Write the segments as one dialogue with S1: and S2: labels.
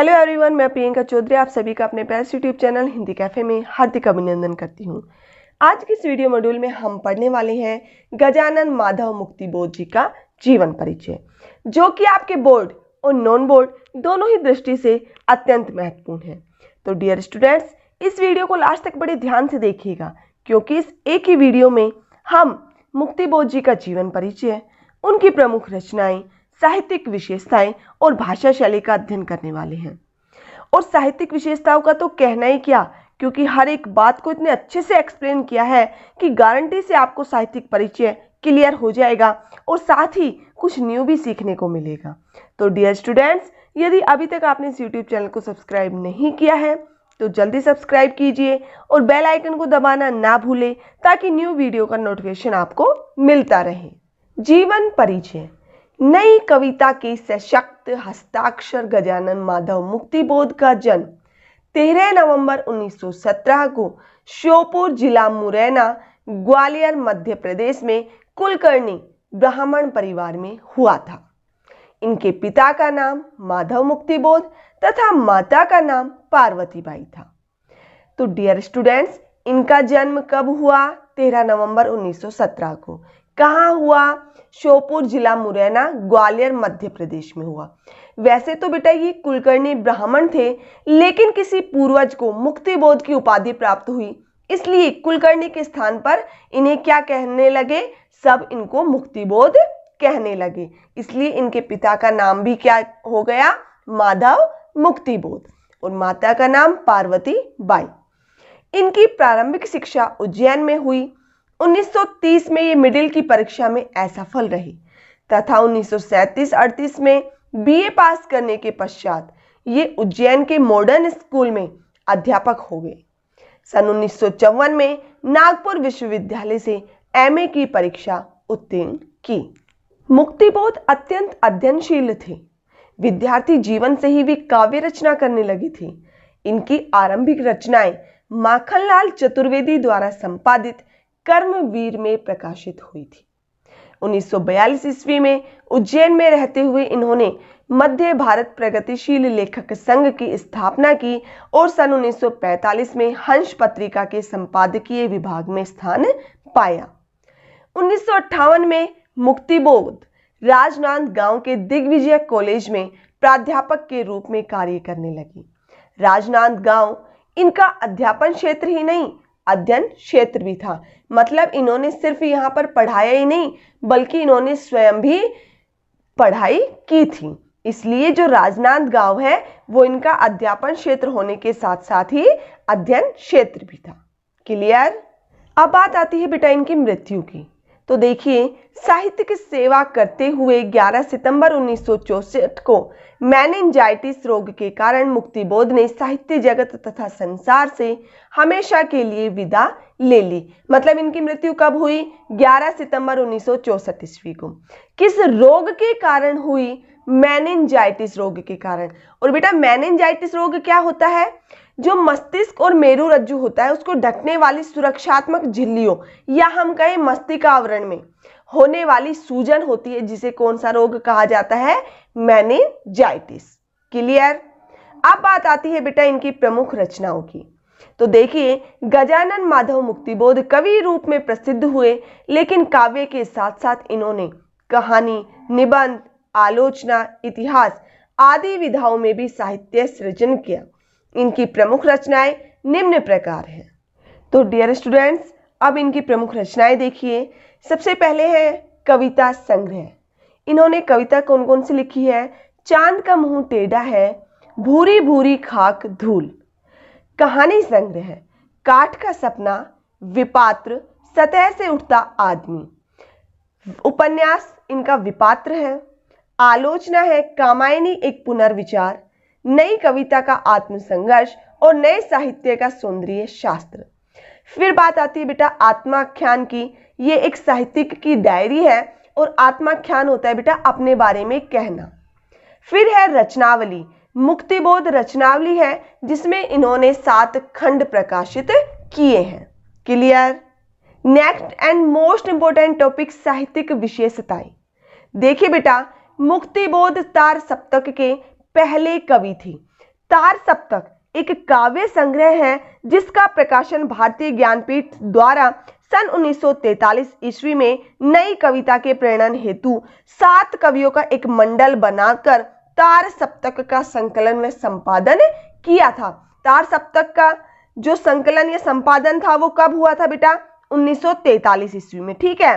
S1: Hello everyone, मैं प्रियंका चौधरी आप सभी का अपने प्यारे यूट्यूब चैनल हिंदी कैफे में हार्दिक अभिनंदन करती हूँ। आज के इस वीडियो मॉड्यूल में हम पढ़ने वाले हैं गजानन माधव मुक्तिबोध जी का जीवन परिचय, जो कि आपके बोर्ड और नॉन बोर्ड दोनों ही दृष्टि से अत्यंत महत्वपूर्ण है। तो डियर स्टूडेंट्स, इस वीडियो को लास्ट तक बड़े ध्यान से देखिएगा, क्योंकि इस एक ही वीडियो में हम मुक्तिबोध जी का जीवन परिचय, उनकी प्रमुख रचनाएं, साहित्यिक विशेषताएं और भाषा शैली का अध्ययन करने वाले हैं। और साहित्यिक विशेषताओं का तो कहना ही क्या, क्योंकि हर एक बात को इतने अच्छे से एक्सप्लेन किया है कि गारंटी से आपको साहित्यिक परिचय क्लियर हो जाएगा और साथ ही कुछ न्यू भी सीखने को मिलेगा। तो डियर स्टूडेंट्स, यदि अभी तक आपने इस यूट्यूब चैनल को सब्सक्राइब नहीं किया है तो जल्दी सब्सक्राइब कीजिए और बेल आइकन को दबाना ना भूलें, ताकि न्यू वीडियो का नोटिफिकेशन आपको मिलता रहे। जीवन परिचय। नई कविता के सशक्त हस्ताक्षर गजानन माधव मुक्तिबोध का जन्म 13 नवंबर 1917 को श्योपुर जिला मुरैना, ग्वालियर, मध्य प्रदेश में कुलकर्णी ब्राह्मण परिवार में हुआ था। इनके पिता का नाम माधव मुक्तिबोध तथा माता का नाम पार्वती बाई था। तो डियर स्टूडेंट्स, इनका जन्म कब हुआ? 13 नवंबर 1917 को। कहाँ हुआ? श्योपुर जिला मुरैना, ग्वालियर, मध्य प्रदेश में हुआ। वैसे तो बेटा ये कुलकर्णी ब्राह्मण थे, लेकिन किसी पूर्वज को मुक्तिबोध की उपाधि प्राप्त हुई, इसलिए कुलकर्णी के स्थान पर इन्हें क्या कहने लगे? सब इनको मुक्तिबोध कहने लगे। इसलिए इनके पिता का नाम भी क्या हो गया? माधव मुक्तिबोध, और माता का नाम पार्वती बाई। इनकी प्रारंभिक शिक्षा उज्जैन में हुई। 1930 में ये मिडिल की परीक्षा में असफल रही तथा 1937-38 में बीए पास करने के पश्चात ये उज्जैन के मॉडर्न स्कूल में अध्यापक हो गए। सन 1954 में नागपुर विश्वविद्यालय से एमए की परीक्षा उत्तीर्ण की। मुक्तिबोध अत्यंत अध्ययनशील थे। विद्यार्थी जीवन से ही वे काव्य रचना करने लगी थी। इनकी आरंभिक रचनाएं माखनलाल चतुर्वेदी द्वारा संपादित कर्मवीर में प्रकाशित हुई थी। 1942 ईस्वी में उज्जैन में रहते हुए इन्होंने मध्य भारत प्रगतिशील लेखक संघ की स्थापना की और सन 1945 में हंस पत्रिका के संपादकीय विभाग में स्थान पाया। 1958 में मुक्तिबोध राजनांदगांव के दिग्विजय कॉलेज में प्राध्यापक के रूप में कार्य करने लगी। राजनांदगांव इनका अध्यापन क्षेत्र ही नहीं, अध्ययन क्षेत्र भी था। मतलब इन्होंने सिर्फ यहाँ पर पढ़ाया ही नहीं, बल्कि इन्होंने स्वयं भी पढ़ाई की थी। इसलिए जो राजनांदगांव है वो इनका अध्यापन क्षेत्र होने के साथ साथ ही अध्ययन क्षेत्र भी था। क्लियर? अब बात आती है बेटा इनकी मृत्यु की। तो देखिए, साहित्य की सेवा करते हुए 11 सितंबर 1964 को मेनिंजाइटिस रोग के कारण मुक्तिबोध ने साहित्य जगत तथा संसार से हमेशा के लिए विदा ले ली। मतलब इनकी मृत्यु कब हुई? 11 सितंबर 1964 ईस्वी को। किस रोग के कारण हुई? मेनिंजाइटिस रोग के कारण। और बेटा मेनिंजाइटिस रोग क्या होता है? जो मस्तिष्क और मेरुरज्जु होता है उसको ढकने वाली सुरक्षात्मक झिल्लियों या हम कहें मस्तिष्क आवरण में होने वाली सूजन होती है, जिसे कौन सा रोग कहा जाता है? मेनिंजाइटिस। क्लियर? अब बात आती है बेटा इनकी प्रमुख रचनाओं की। तो देखिए, गजानन माधव मुक्तिबोध कवि रूप में प्रसिद्ध हुए, लेकिन काव्य के साथ साथ इन्होंने कहानी, निबंध, आलोचना, इतिहास आदि विधाओं में भी साहित्य सृजन किया। इनकी प्रमुख रचनाएं निम्न प्रकार हैं। तो डियर स्टूडेंट्स, अब इनकी प्रमुख रचनाएं देखिए। सबसे पहले है कविता संग्रह। इन्होंने कविता कौन कौन सी लिखी है? चांद का मुंह टेढ़ा है, भूरी भूरी खाक धूल। कहानी संग्रह, काठ का सपना, विपात्र, सतह से उठता आदमी। उपन्यास इनका विपात्र है। आलोचना है कामायनी एक पुनर्विचार, नई कविता का आत्मसंघर्ष और नए साहित्य का सौंदर्य शास्त्र। फिर बात आती है बेटा आत्माख्यान की। ये एक साहित्यिक की डायरी है और आत्माख्यान होता है बेटा अपने बारे में कहना। फिर है रचनावली। मुक्तिबोध रचनावली है जिसमें इन्होंने 7 खंड प्रकाशित किए हैं। Clear? Next and most important topic साहित्यिक विशेषताएं। देखिए बेटा, मुक्तिबोध तार सप्तक के पहले कवि थे। तार सप्तक एक काव्य संग्रह है जिसका प्रकाशन भारतीय ज्ञानपीठ द्वारा सन 1943 ईस्वी में नई कविता के प्रेरण हेतु 7 कवियों का एक मंडल बनाकर तार सप्तक का संकलन व संपादन किया था। तार सप्तक का जो संकलन या संपादन था वो कब हुआ था बेटा? 1943 ईस्वी में। ठीक है,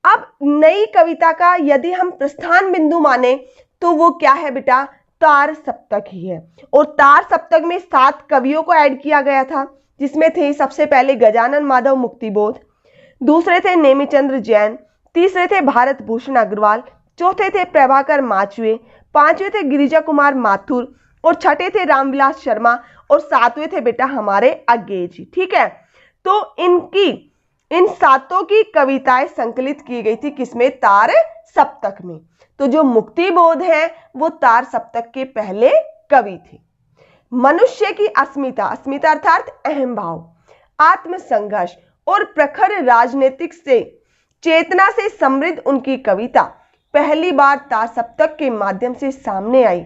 S1: अब नई कविता का यदि हम प्रस्थान बिंदु माने तो वो क्या है बेटा? तार सप्तक ही है। और तार सप्तक में 7 कवियों को ऐड किया गया था, जिसमें थे सबसे पहले गजानन माधव मुक्तिबोध, दूसरे थे नेमिचंद्र जैन, तीसरे थे भारत भूषण अग्रवाल, चौथे थे प्रभाकर माचुए, पांचवें थे गिरिजा कुमार माथुर और छठे थे रामविलास शर्मा और सातवें थे बेटा हमारे अज्ञेय जी। ठीक है, तो इन सातों की कविताएं संकलित की गई थी किसमें? तार सप्तक में। तो जो मुक्तिबोध है वो तार सप्तक के पहले कवि थे। मनुष्य की अस्मिता, अस्मिता अर्थात अहम भाव, आत्मसंघर्ष और प्रखर राजनीतिक से चेतना से समृद्ध उनकी कविता पहली बार तार सप्तक के माध्यम से सामने आई,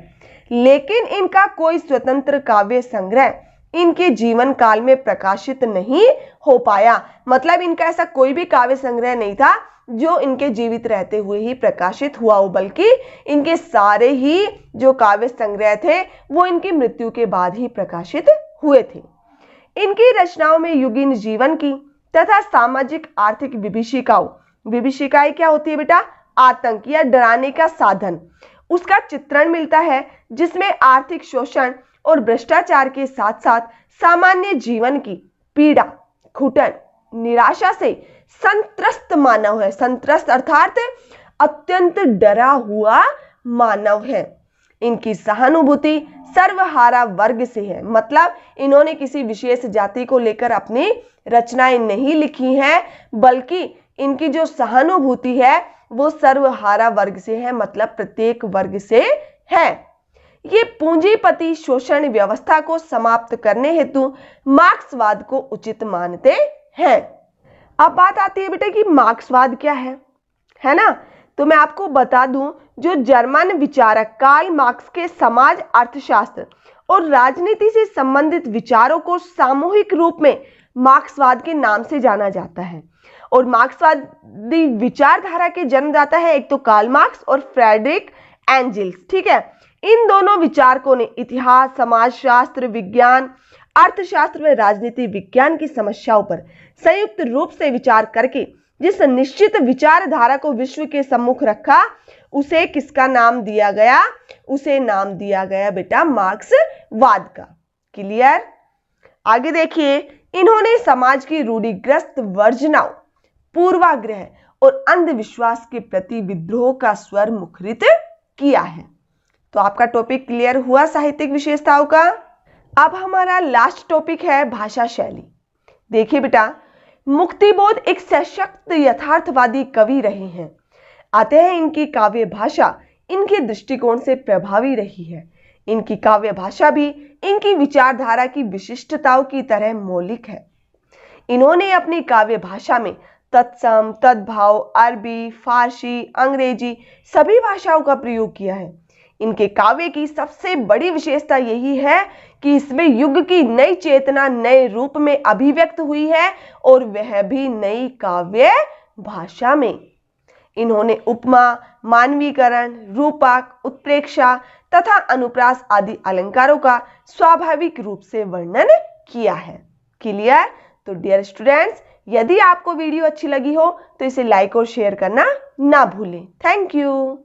S1: लेकिन इनका कोई स्वतंत्र काव्य संग्रह इनके जीवन काल में प्रकाशित नहीं हो पाया। मतलब इनका ऐसा कोई भी काव्य संग्रह नहीं था जो इनके जीवित रहते हुए ही प्रकाशित हुआ हो, बल्कि इनके सारे ही जो काव्य संग्रह थे वो इनकी मृत्यु के बाद ही प्रकाशित हुए थे। इनकी रचनाओं में युगीन जीवन की तथा सामाजिक आर्थिक विभीषिकाएं क्या होती है बेटा? आतंक या डराने का साधन, उसका चित्रण मिलता है, जिसमें आर्थिक शोषण और भ्रष्टाचार के साथ साथ सामान्य जीवन की पीड़ा, घुटन, निराशा से संत्रस्त मानव है। संत्रस्त अर्थात अत्यंत डरा हुआ मानव है। इनकी सहानुभूति सर्वहारा वर्ग से है। मतलब इन्होंने किसी विशेष जाति को लेकर अपनी रचनाएं नहीं लिखी हैं, बल्कि इनकी जो सहानुभूति है वो सर्वहारा वर्ग से है, मतलब प्रत्येक वर्ग से है। ये पूंजीपति शोषण व्यवस्था को समाप्त करने हेतु मार्क्सवाद को उचित मानते हैं। अब बात आती है बेटा कि मार्क्सवाद क्या है ना? तो मैं आपको बता दूं, जो जर्मन विचारक कार्ल मार्क्स के समाज अर्थशास्त्र और राजनीति से संबंधित विचारों को सामूहिक रूप में मार्क्सवाद के नाम से जाना जाता है। और मार्क्सवादी विचारधारा के जन्मदाता है एक तो कार्ल मार्क्स और फ्रेडरिक एंजेल्स। ठीक है, इन दोनों विचारकों ने इतिहास, समाजशास्त्र, विज्ञान, अर्थशास्त्र व राजनीति विज्ञान की समस्याओं पर संयुक्त रूप से विचार करके जिस निश्चित विचारधारा को विश्व के सम्मुख रखा, उसे किसका नाम दिया गया? उसे नाम दिया गया बेटा मार्क्सवाद का। क्लियर? आगे देखिए, इन्होंने समाज की रूढ़िग्रस्त वर्जनाओं, पूर्वाग्रह और अंधविश्वास के प्रति विद्रोह का स्वर मुखरित किया है। तो आपका टॉपिक क्लियर हुआ साहित्यिक विशेषताओं का। अब हमारा लास्ट टॉपिक है भाषा शैली। देखिए बेटा, मुक्तिबोध एक सशक्त यथार्थवादी कवि रहे हैं। आते हैं इनकी काव्य भाषा इनके दृष्टिकोण से प्रभावी रही है। इनकी काव्य भाषा भी इनकी विचारधारा की विशिष्टताओं की तरह मौलिक है। इन्होंने अपनी काव्य भाषा में तत्सम, तद्भाव, अरबी, फारसी, अंग्रेजी सभी भाषाओं का प्रयोग किया है। इनके काव्य की सबसे बड़ी विशेषता यही है कि इसमें युग की नई चेतना नए रूप में अभिव्यक्त हुई है, और वह भी नई काव्य भाषा में। इन्होंने उपमा, मानवीकरण, रूपक, उत्प्रेक्षा तथा अनुप्रास आदि अलंकारों का स्वाभाविक रूप से वर्णन किया है। क्लियर? तो डियर स्टूडेंट्स, यदि आपको वीडियो अच्छी लगी हो तो इसे लाइक और शेयर करना ना भूलें। Thank you.